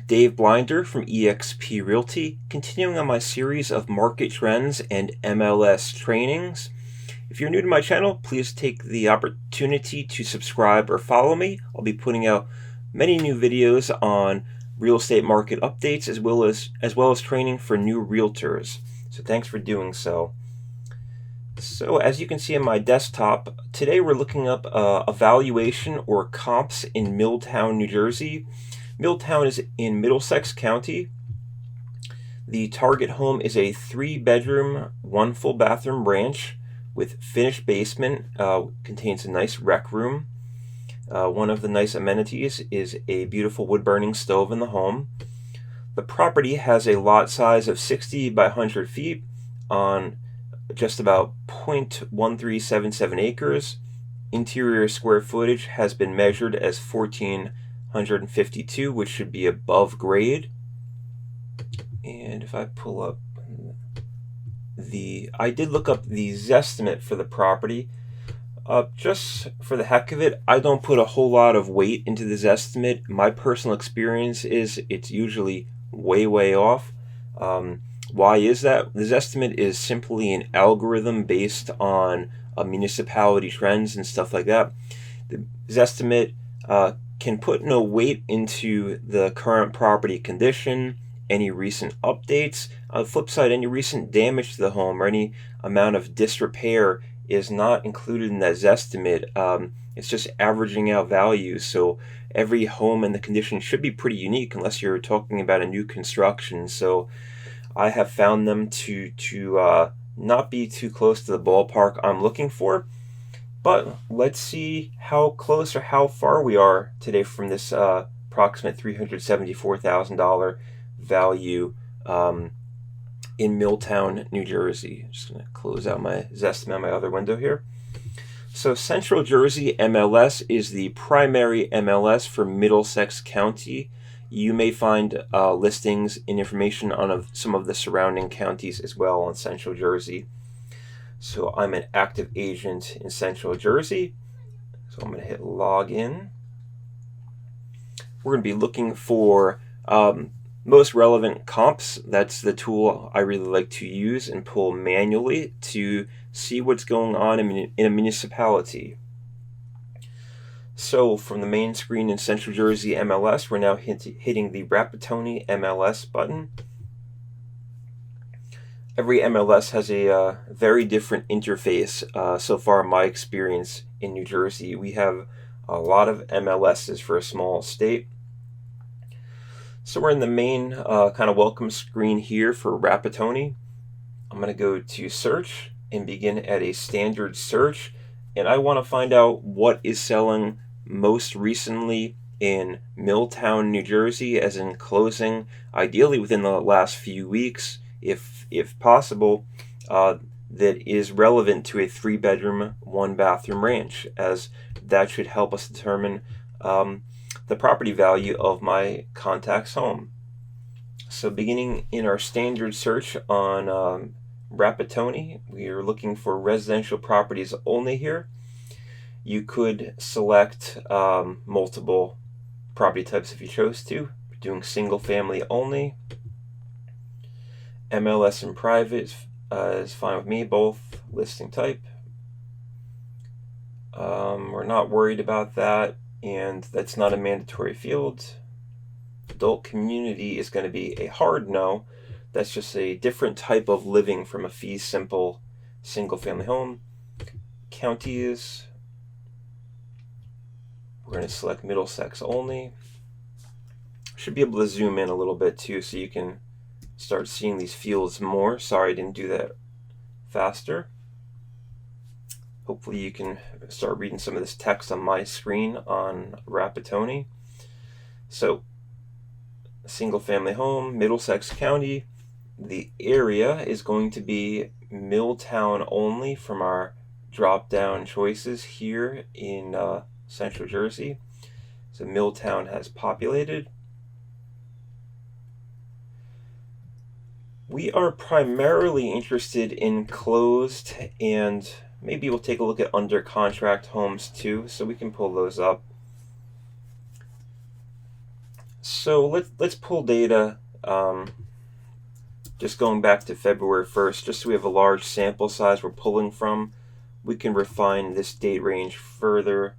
Dave Blinder from eXp Realty, continuing on my series of market trends and MLS trainings. If you're new to my channel, please take the opportunity to subscribe or follow me. I'll be putting out many new videos on real estate market updates as well as training for new realtors. So thanks for doing so. So as you can see on my desktop, today we're looking up a valuation or comps in Milltown, New Jersey. Milltown is in Middlesex County. The target home is a 3-bedroom, 1 full bathroom ranch with finished basement, contains a nice rec room. One of the nice amenities is a beautiful wood-burning stove in the home. The property has a lot size of 60 by 100 feet on just about 0.1377 acres. Interior square footage has been measured as 1,452, which should be above grade. And if I pull up I did look up the zestimate for the property. Just for the heck of it, I don't put a whole lot of weight into the zestimate. My personal experience is it's usually way off. Why is that? The zestimate is simply an algorithm based on municipality trends and stuff like that. The zestimate can put no weight into the current property condition, any recent updates. On the flip side, any recent damage to the home or any amount of disrepair is not included in that zestimate. It's just averaging out values. So every home and the condition should be pretty unique unless you're talking about a new construction. So I have found them to not be too close to the ballpark I'm looking for. But let's see how close or how far we are today from this approximate $374,000 value in Milltown, New Jersey. I'm just going to close out my zestimate on my other window here. So Central Jersey MLS is the primary MLS for Middlesex County. You may find listings and information on some of the surrounding counties as well on Central Jersey. So I'm an active agent in Central Jersey. So I'm going to hit login. We're going to be looking for most relevant comps. That's the tool I really like to use and pull manually to see what's going on in a municipality. So from the main screen in Central Jersey MLS, we're now hitting the Rapatoni MLS button. Every MLS has a very different interface. So far in my experience in New Jersey, we have a lot of MLSs for a small state. So we're in the main kind of welcome screen here for Rapatoni. I'm going to go to search and begin at a standard search. And I want to find out what is selling most recently in Milltown, New Jersey, as in closing, ideally within the last few weeks, if possible, that is relevant to a 3-bedroom, 1-bathroom ranch, as that should help us determine the property value of my contact's home. So beginning in our standard search on Rapatoni, we are looking for residential properties only here. You could select multiple property types if you chose to. We're doing single family only. MLS and private is fine with me, both listing type. We're not worried about that, and that's not a mandatory field. Adult community is going to be a hard no. That's just a different type of living from a fee simple single family home. Counties, we're going to select Middlesex only. Should be able to zoom in a little bit too so you can start seeing these fields more. Sorry I didn't do that faster. Hopefully you can start reading some of this text on my screen on Rapatoni. So, single family home, Middlesex County. The area is going to be Milltown only from our drop down choices here in Central Jersey. So Milltown has populated. We are primarily interested in closed, and maybe we'll take a look at under contract homes too, so we can pull those up. So let's pull data. Just going back to February 1st, just so we have a large sample size we're pulling from. We can refine this date range further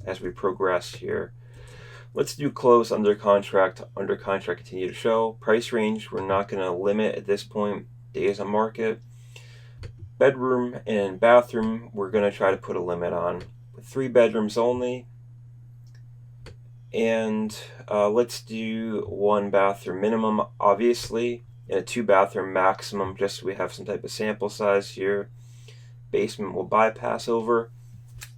as we progress here. Let's do close, under contract, continue to show. Price range, we're not going to limit at this point. Days on market. Bedroom and bathroom, we're going to try to put a limit on. 3 bedrooms only. And let's do 1 bathroom minimum, obviously, and a 2 bathroom maximum, just so we have some type of sample size here. Basement will bypass over.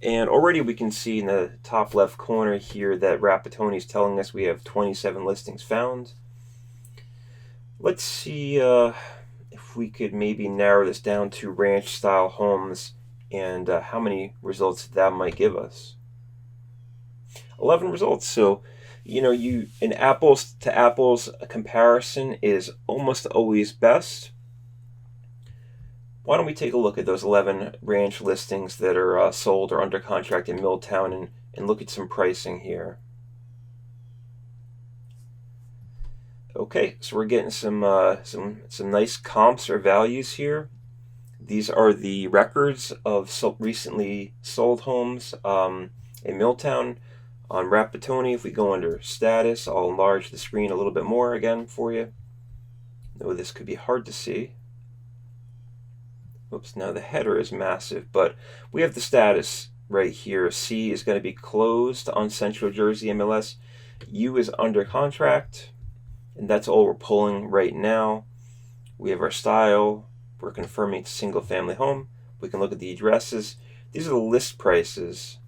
And already we can see in the top left corner here that Rapatoni is telling us we have 27 listings found. Let's see if we could maybe narrow this down to ranch style homes and how many results that might give us. 11 results. So, an apples to apples comparison is almost always best. Why don't we take a look at those 11 ranch listings that are sold or under contract in Milltown and look at some pricing here. Okay, so we're getting some nice comps or values here. These are the records of recently sold homes in Milltown. On Rapatoni, if we go under status, I'll enlarge the screen a little bit more again for you. Though this could be hard to see. Oops, now the header is massive, but we have the status right here. C is going to be closed on Central Jersey MLS. U is under contract, and that's all we're pulling right now. We have our style. We're confirming it's a single family home. We can look at the addresses. These are the list prices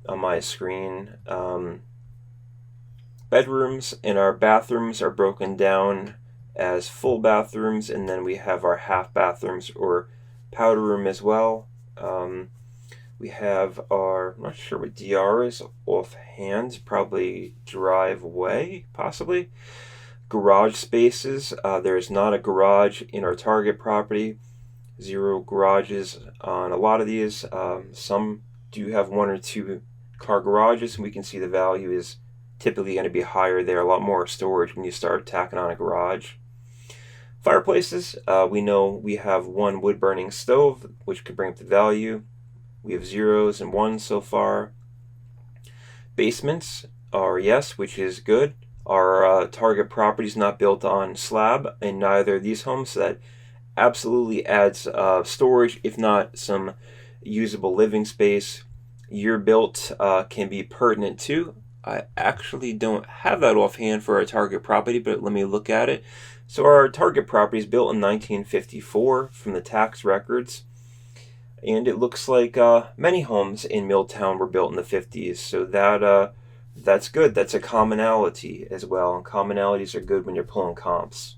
on my screen. Bedrooms and our bathrooms are broken down as full bathrooms, and then we have our half bathrooms or powder room as well. We have our, I'm not sure what DR is offhand, probably driveway, possibly. Garage spaces. There is not a garage in our target property. 0 garages on a lot of these. Some do have 1 or 2 car garages, and we can see the value is typically going to be higher there. A lot more storage when you start tacking on a garage. Fireplaces, we know we have 1 wood-burning stove, which could bring up the value. We have 0s and 1s so far. Basements are yes, which is good. Our target property is not built on slab in neither of these homes, so that absolutely adds storage, if not some usable living space. Year built can be pertinent too. I actually don't have that offhand for our target property, but let me look at it. So our target property is built in 1954 from the tax records, and it looks like many homes in Milltown were built in the 50s. So that's good. That's a commonality as well, and commonalities are good when you're pulling comps.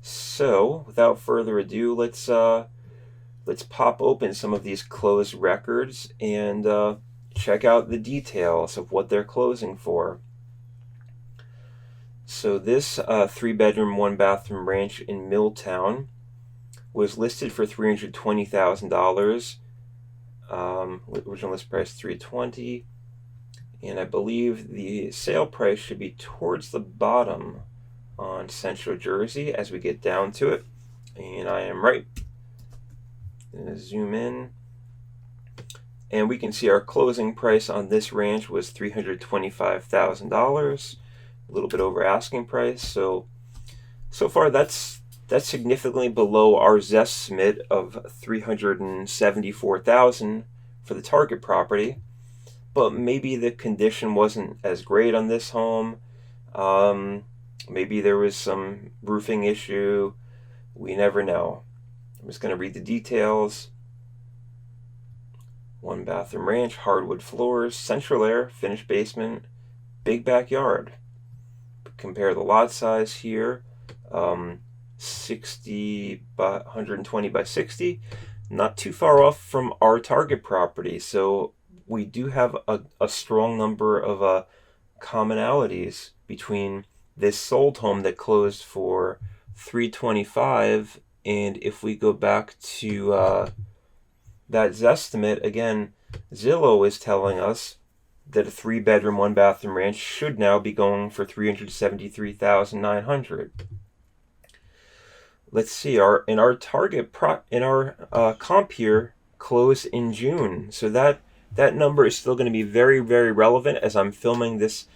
So without further ado, let's pop open some of these closed records and check out the details of what they're closing for. So this 3-bedroom, 1-bathroom ranch in Milltown was listed for $320,000. Original list price $320,000, and I believe the sale price should be towards the bottom on Central Jersey as we get down to it. And I am right. I'm going to zoom in. And we can see our closing price on this ranch was $325,000, a little bit over asking price. So far that's significantly below our zestimate of $374,000 for the target property. But maybe the condition wasn't as great on this home. Maybe there was some roofing issue. We never know. I'm just going to read the details. 1-bathroom ranch, hardwood floors, central air, finished basement, big backyard. Compare the lot size here. 60 by 120 by 60. Not too far off from our target property. So we do have a strong number of commonalities between this sold home that closed for $325,000, and if we go back to that zestimate again, Zillow is telling us that a 3-bedroom, 1-bathroom ranch should now be going for $373,900. Let's see, our comp here closed in June, so that number is still going to be very, very relevant as I'm filming this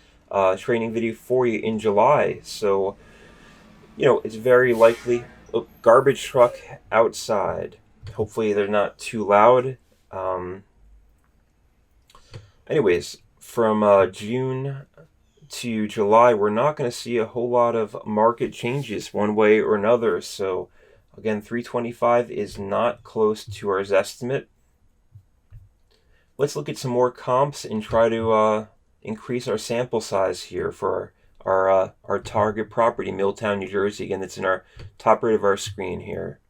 training video for you in July. So, it's very likely. Oh, garbage truck outside. Hopefully they're not too loud. Anyways, from June to July, we're not going to see a whole lot of market changes one way or another. So, again, 325 is not close to our estimate. Let's look at some more comps and try to increase our sample size here for our target property, Milltown, New Jersey. Again, it's in our top right of our screen here.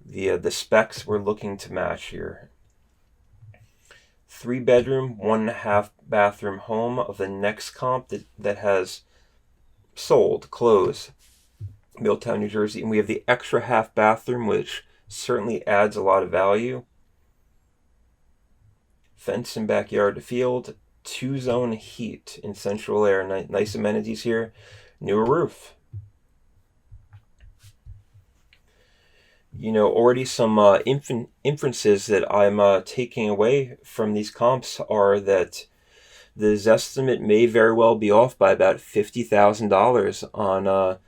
The specs we're looking to match here. 3-bedroom, 1.5-bathroom home of the next comp that has closed, Milltown, New Jersey. And we have the extra half bathroom, which certainly adds a lot of value. Fence and backyard to field, 2-zone heat in central air. Nice amenities here. Newer roof. Already some inferences that I'm taking away from these comps are that the estimate may very well be off by about $50,000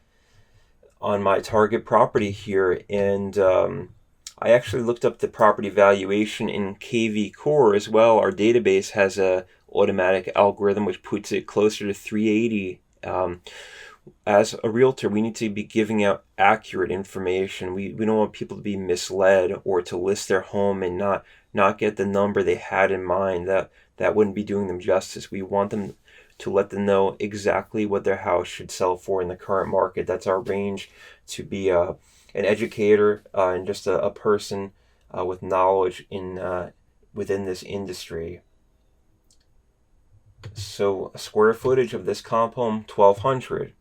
on my target property here. And I actually looked up the property valuation in KV Core as well. Our database has a automatic algorithm which puts it closer to 380. As a realtor, we need to be giving out accurate information. We don't want people to be misled or to list their home and not get the number they had in mind. That wouldn't be doing them justice. We want them to let them know exactly what their house should sell for in the current market. That's our range, to be an educator and just a person with knowledge within this industry. So square footage of this comp home, 1,200.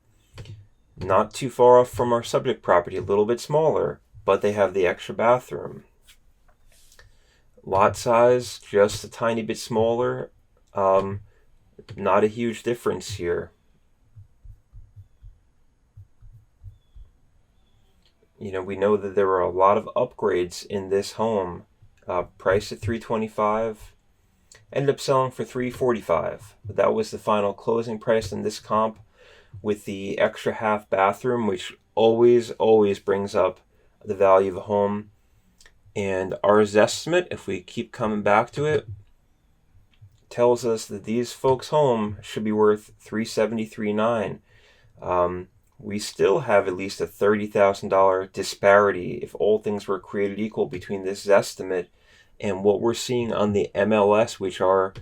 Not too far off from our subject property, a little bit smaller, but they have the extra bathroom. Lot size, just a tiny bit smaller. Not a huge difference here. We know that there were a lot of upgrades in this home. Priced at $325. Ended up selling for $345. But that was the final closing price in this comp, with the extra half bathroom, which always brings up the value of a home. And our estimate, if we keep coming back to it, tells us that these folks' home should be worth $373,900. We still have at least a $30,000 disparity, if all things were created equal, between this estimate and what we're seeing on the MLS, which are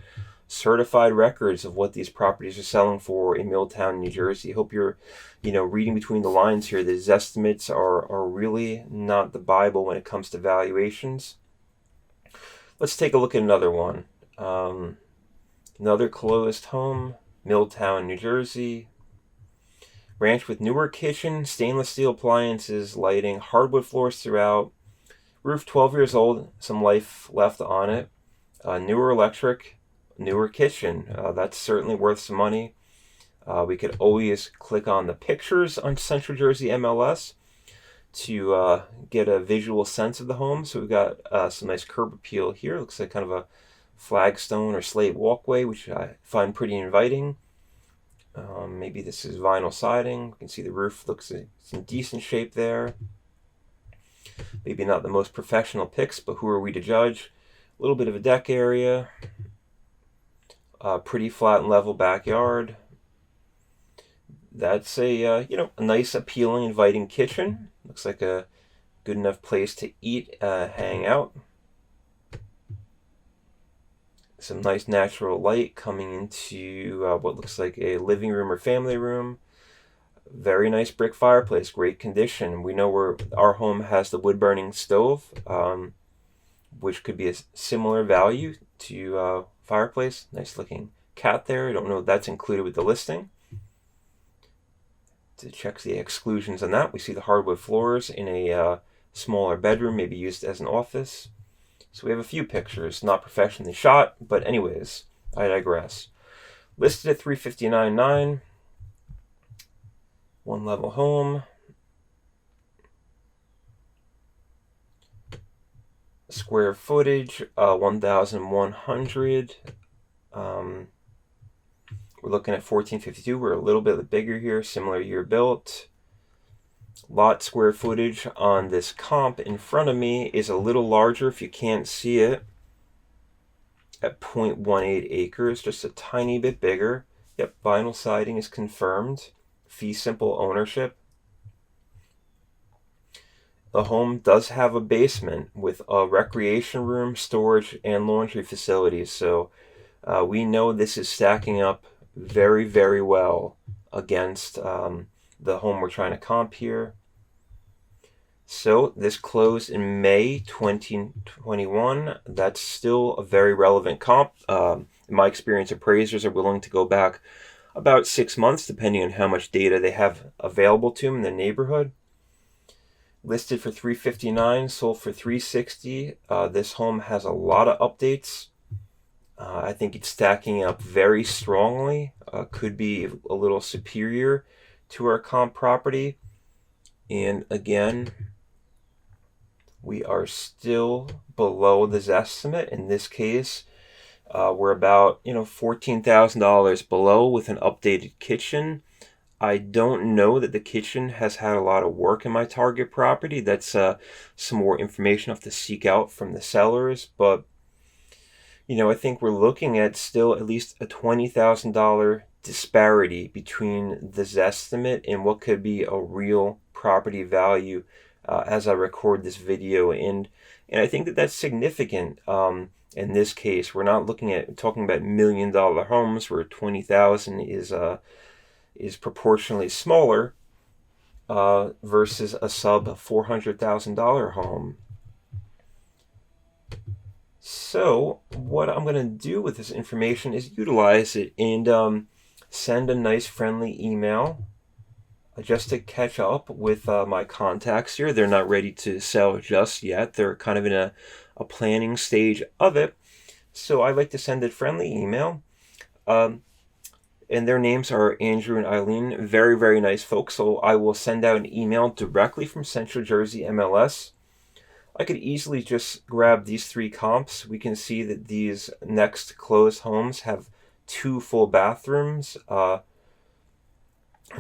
certified records of what these properties are selling for in Milltown, New Jersey. Hope you're, reading between the lines here. These estimates are really not the Bible when it comes to valuations. Let's take a look at another one. Another closed home, Milltown, New Jersey. Ranch with newer kitchen, stainless steel appliances, lighting, hardwood floors throughout. Roof 12 years old, some life left on it. Newer electric, newer kitchen. That's certainly worth some money. We could always click on the pictures on Central Jersey MLS to get a visual sense of the home. So we've got some nice curb appeal here. Looks like kind of a flagstone or slate walkway, which I find pretty inviting. Maybe this is vinyl siding. You can see the roof looks in decent shape there. Maybe not the most professional pics, but who are we to judge? A little bit of a deck area. Pretty flat and level backyard. That's a nice, appealing, inviting kitchen. Looks like a good enough place to eat, hang out. Some nice natural light coming into what looks like a living room or family room. Very nice brick fireplace, great condition. We know our home has the wood burning stove, which could be a similar value to fireplace. Nice looking cat there. I don't know if that's included with the listing. To check the exclusions on that, we see the hardwood floors in a smaller bedroom, maybe used as an office. So we have a few pictures, not professionally shot, but anyways, I digress. Listed at $359,900, one level home. Square footage, 1,100. We're looking at 1452. We're a little bit bigger here, similar year built. Lot square footage on this comp in front of me is a little larger if you can't see it, at 0.18 acres, just a tiny bit bigger. Yep, vinyl siding is confirmed. Fee simple ownership. The home does have a basement with a recreation room, storage, and laundry facilities. So we know this is stacking up very, very well against the home we're trying to comp here. So this closed in May 2021. That's still a very relevant comp. In my experience, appraisers are willing to go back about 6 months, depending on how much data they have available to them in the neighborhood. Listed for $359,000, sold for $360,000. This home has a lot of updates. I think it's stacking up very strongly. Could be a little superior to our comp property. And again, we are still below the zestimate. In this case, we're about $14,000 below with an updated kitchen. I don't know that the kitchen has had a lot of work in my target property. That's some more information I'll have to seek out from the sellers. But, I think we're looking at still at least a $20,000 disparity between the zestimate and what could be a real property value as I record this video. And I think that that's significant. In this case, we're not talking about $1 million homes where 20,000 is proportionally smaller versus a sub $400,000 home. So what I'm going to do with this information is utilize it and send a nice friendly email just to catch up with my contacts here. They're not ready to sell just yet. They're kind of in a planning stage of it. So I like to send a friendly email. And their names are Andrew and Eileen. Very, very nice folks. So I will send out an email directly from Central Jersey MLS. I could easily just grab these 3 comps. We can see that these next closed homes have 2 full bathrooms.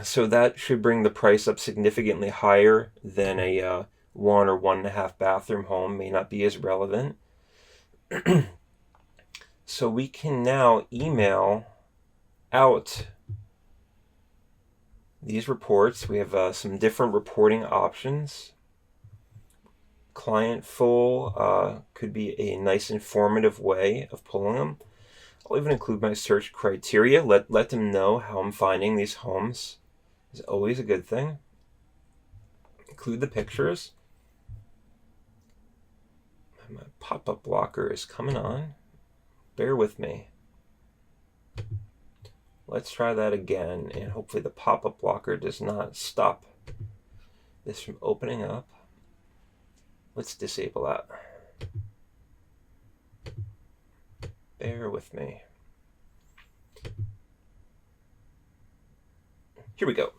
So that should bring the price up significantly higher than a 1 or 1.5 bathroom home. May not be as relevant. So we can now email out these reports. We have some different reporting options. Client full could be a nice informative way of pulling them. I'll even include my search criteria. Let them know how I'm finding these homes. Is always a good thing. Include the pictures. My pop-up blocker is coming on. Bear with me. Let's try that again, and hopefully the pop-up blocker does not stop this from opening up. Let's disable that. Bear with me. Here we go.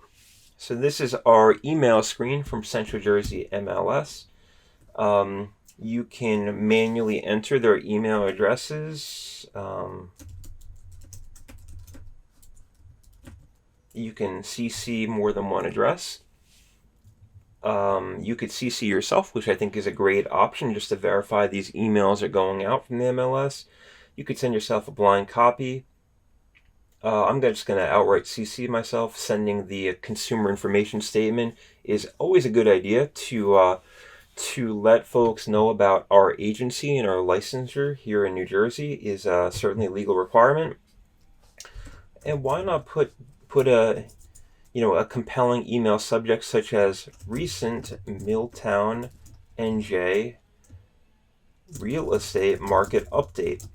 So this is our email screen from Central Jersey MLS. You can manually enter their email addresses. You can CC more than one address. You could CC yourself, which I think is a great option just to verify these emails are going out from the MLS. You could send yourself a blind copy. I'm just going to outright CC myself. Sending the consumer information statement is always a good idea to let folks know about our agency, and our licensure here in New Jersey is certainly a legal requirement. And why not put a compelling email subject such as recent Milltown NJ real estate market update.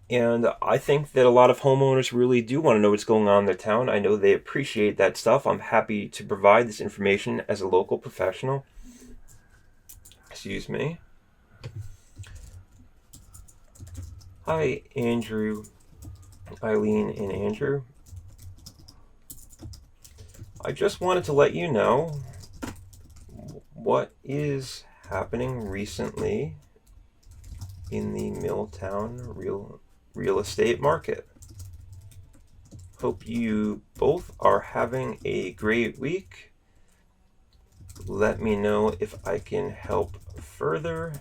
And I think that a lot of homeowners really do want to know what's going on in their town. I know they appreciate that stuff. I'm happy to provide this information as a local professional. Excuse me. Hi, Andrew, Eileen, and Andrew. I just wanted to let you know what is happening recently in the Milltown real estate market. Hope you both are having a great week. Let me know if I can help further.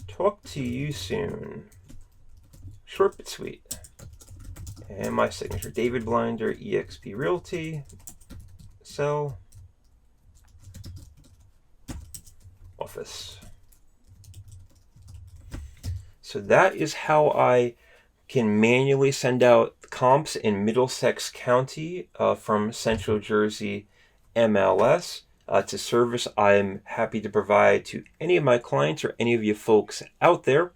Talk to you soon. Short but sweet. And my signature, David Blinder, eXp Realty. Sell. Office. So that is how I can manually send out comps in Middlesex County from Central Jersey MLS. It's a service I'm happy to provide to any of my clients or any of you folks out there.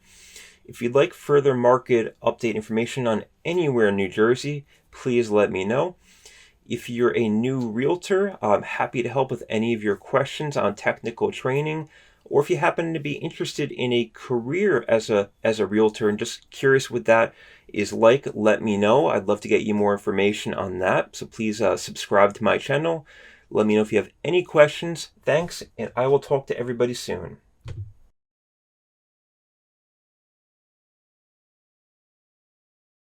If you'd like further market update information on anywhere in New Jersey, please let me know. If you're a new realtor, I'm happy to help with any of your questions on technical training, or if you happen to be interested in a career as a realtor and just curious what that is like, let me know. I'd love to get you more information on that. So please subscribe to my channel. Let me know if you have any questions. Thanks, and I will talk to everybody soon.